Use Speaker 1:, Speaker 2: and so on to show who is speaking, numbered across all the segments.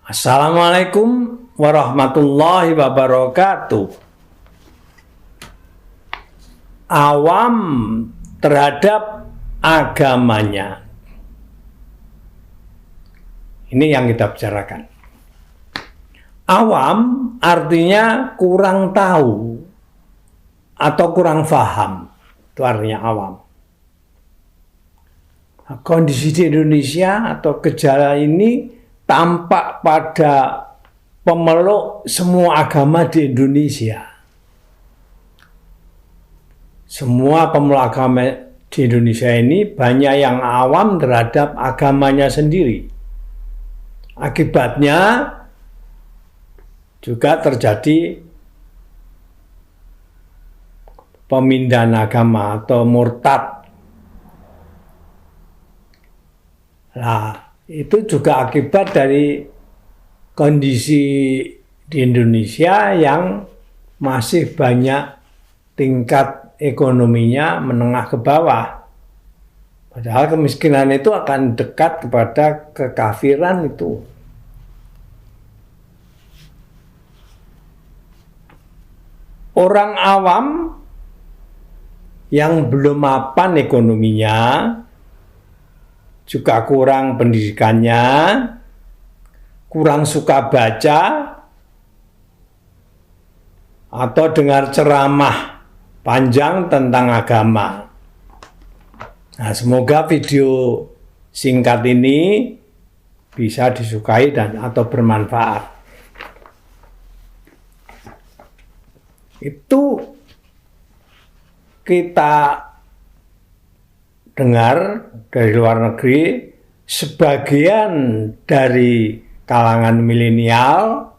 Speaker 1: Assalamualaikum warahmatullahi wabarakatuh. Awam terhadap agamanya. Ini yang kita bicarakan. Awam artinya kurang tahu atau kurang paham. Itu artinya awam. Kondisi di Indonesia atau gejala ini tampak pada pemeluk semua agama di Indonesia. Semua pemeluk agama di Indonesia ini banyak yang awam terhadap agamanya sendiri. Akibatnya juga terjadi pemindahan agama atau murtad. Nah, itu juga akibat dari kondisi di Indonesia yang masih banyak tingkat ekonominya menengah ke bawah. Padahal kemiskinan itu akan dekat kepada kekafiran itu. Orang awam yang belum mapan ekonominya, juga kurang pendidikannya, kurang suka baca, atau dengar ceramah panjang tentang agama. Nah, semoga video singkat ini bisa disukai dan atau bermanfaat. Itu kita dengar dari luar negeri, sebagian dari kalangan milenial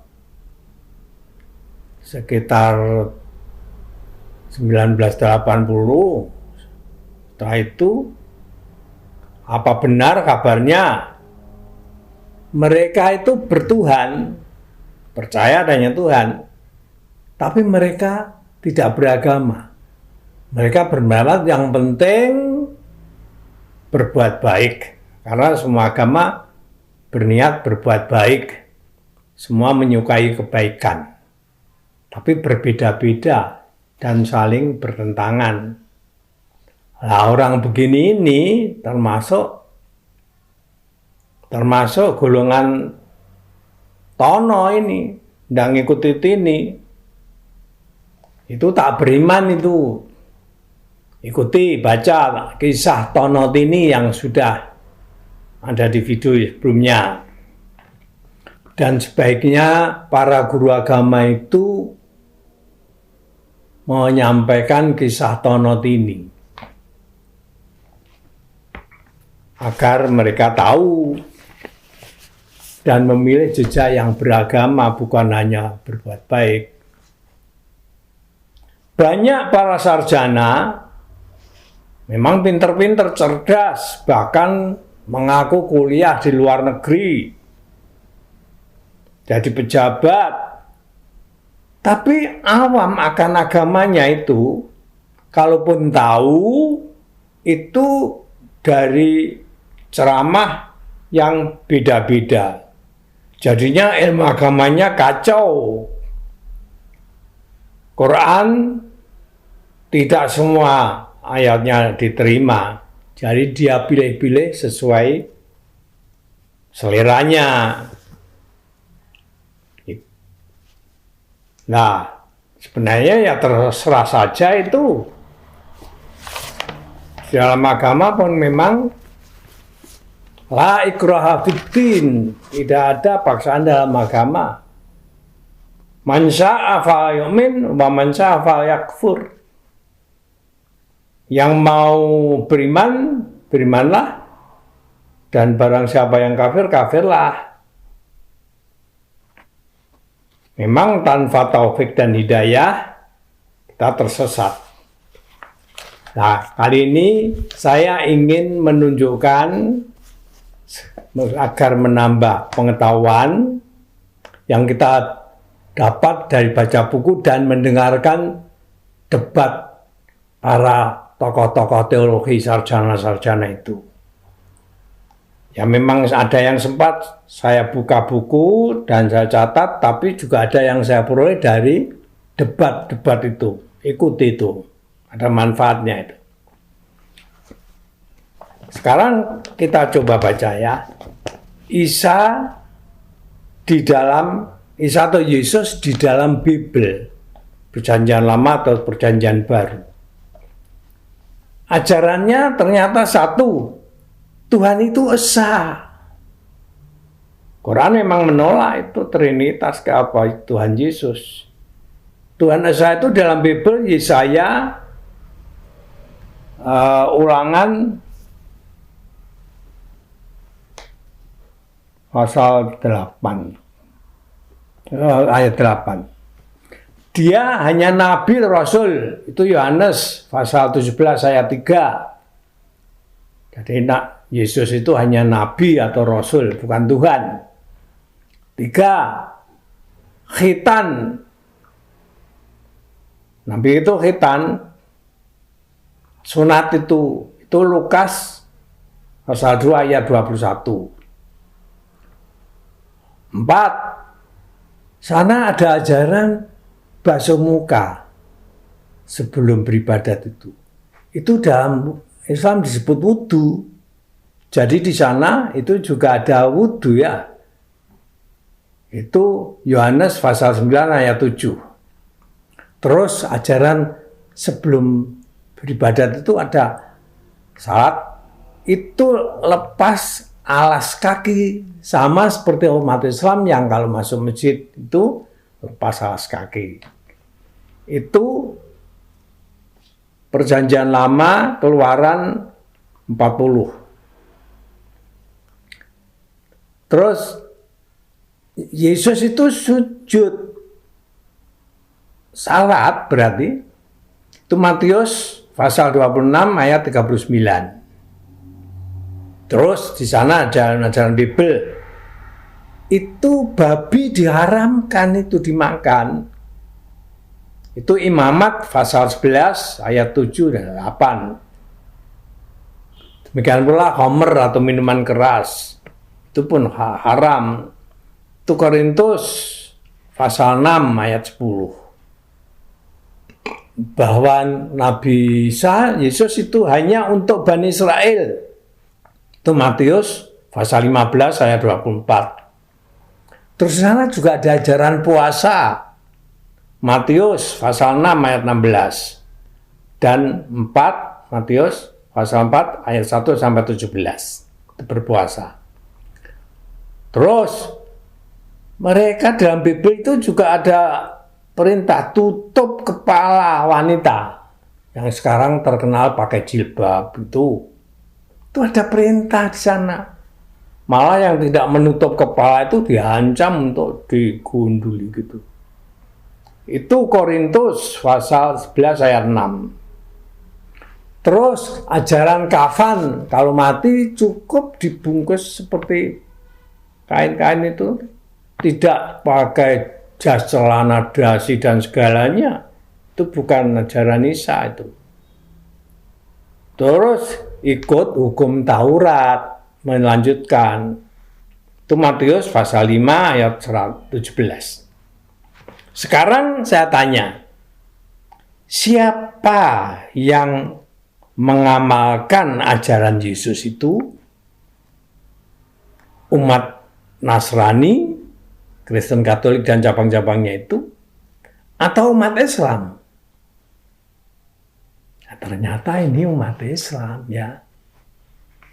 Speaker 1: sekitar 1980, setelah itu apa benar kabarnya mereka itu bertuhan, percaya adanya Tuhan, tapi mereka tidak beragama. Mereka bermalat yang penting berbuat baik, karena semua agama berniat berbuat baik, semua menyukai kebaikan, tapi berbeda-beda dan saling bertentangan. Nah, orang begini ini termasuk golongan tono ini, tidak ngikuti ini, itu tak beriman itu. Ikuti, baca kisah Tono Tini yang sudah ada di video sebelumnya. Dan sebaiknya para guru agama itu menyampaikan kisah Tono Tini agar mereka tahu dan memilih jejak yang beragama, bukan hanya berbuat baik. Banyak para sarjana memang pinter-pinter, cerdas, bahkan mengaku kuliah di luar negeri, jadi pejabat. Tapi awam akan agamanya itu, kalaupun tahu, itu dari ceramah yang beda-beda. Jadinya ilmu agamanya kacau. Quran tidak semua ayatnya diterima, jadi dia pilih-pilih sesuai seleranya. Nah, sebenarnya ya terserah saja itu. Dalam agama pun memang la ikraha fiddin, tidak ada paksaan dalam agama. Man syaa'a falyu'min wa man syaa'a falyakfur. Yang mau beriman, berimanlah, dan barang siapa yang kafir, kafirlah. Memang tanpa taufik dan hidayah, kita tersesat. Nah, kali ini saya ingin menunjukkan agar menambah pengetahuan yang kita dapat dari baca buku dan mendengarkan debat para tokoh-tokoh teologi sarjana-sarjana itu. Ya memang ada yang sempat saya buka buku dan saya catat, tapi juga ada yang saya peroleh dari debat-debat itu. Ikuti itu, ada manfaatnya itu. Sekarang kita coba baca ya. Isa atau Yesus di dalam Bible, Perjanjian Lama atau Perjanjian Baru. Ajarannya ternyata satu, Tuhan itu esa. Quran memang menolak itu Trinitas ke apa Tuhan Yesus. Tuhan esa itu dalam Bible Yesaya Ulangan pasal 8 ayat 8. Dia hanya nabi rasul, itu Yohanes pasal 17 ayat 3. Jadi Yesus itu hanya nabi atau rasul, bukan Tuhan. 3. Khitan. Nabi itu khitan. Sunat itu Lukas pasal 2 ayat 21. 4. Sana ada ajaran basuh muka sebelum beribadat itu. Itu dalam Islam disebut wudhu. Jadi di sana itu juga ada wudhu ya. Itu Yohanes pasal 9 ayat 7. Terus ajaran sebelum beribadat itu ada salat itu lepas alas kaki, sama seperti umat Islam yang kalau masuk masjid itu lepas alas kaki. Itu Perjanjian Lama Keluaran 40. Terus Yesus itu sujud salat berarti itu Matius pasal 26 ayat 39. Terus di sana ajaran Bible itu babi diharamkan itu dimakan. Itu Imamat pasal 11 ayat 7 dan 8. Demikian pula khamr atau minuman keras itu pun haram. Itu Korintus pasal 6 ayat 10. Bahwa Nabi Isa Yesus itu hanya untuk Bani Israel. Itu Matius pasal 15 ayat 24. Terus sana juga ada ajaran puasa. Matius pasal 6 ayat 16. Dan 4 Matius pasal 4 ayat 1 sampai 17. Itu berpuasa. Terus mereka dalam Bible itu juga ada perintah tutup kepala wanita yang sekarang terkenal pakai jilbab itu ada perintah di sana. Malah yang tidak menutup kepala itu diancam untuk digunduli gitu. Itu Korintus pasal 11 ayat 6. Terus ajaran kafan, kalau mati cukup dibungkus seperti kain-kain itu, tidak pakai jas, celana, dasi dan segalanya. Itu bukan ajaran Isa itu. Terus ikut hukum Taurat, melanjutkan. Itu Matius pasal 5 ayat 17. Sekarang saya tanya, siapa yang mengamalkan ajaran Yesus itu? Umat Nasrani, Kristen Katolik dan cabang-cabangnya itu, atau umat Islam? Nah, ternyata ini umat Islam ya.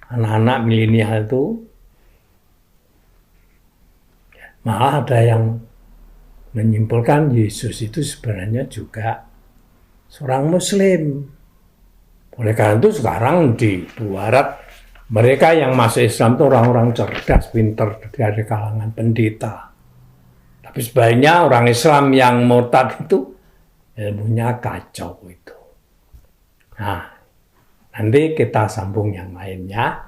Speaker 1: Anak-anak milenial itu malah ada yang menyimpulkan Yesus itu sebenarnya juga seorang Muslim. Oleh karena itu sekarang di Barat mereka yang masuk Islam itu orang-orang cerdas, pintar dari kalangan pendeta. Tapi sebaliknya orang Islam yang murtad itu ilmunya kacau itu. Nah, nanti kita sambung yang lainnya.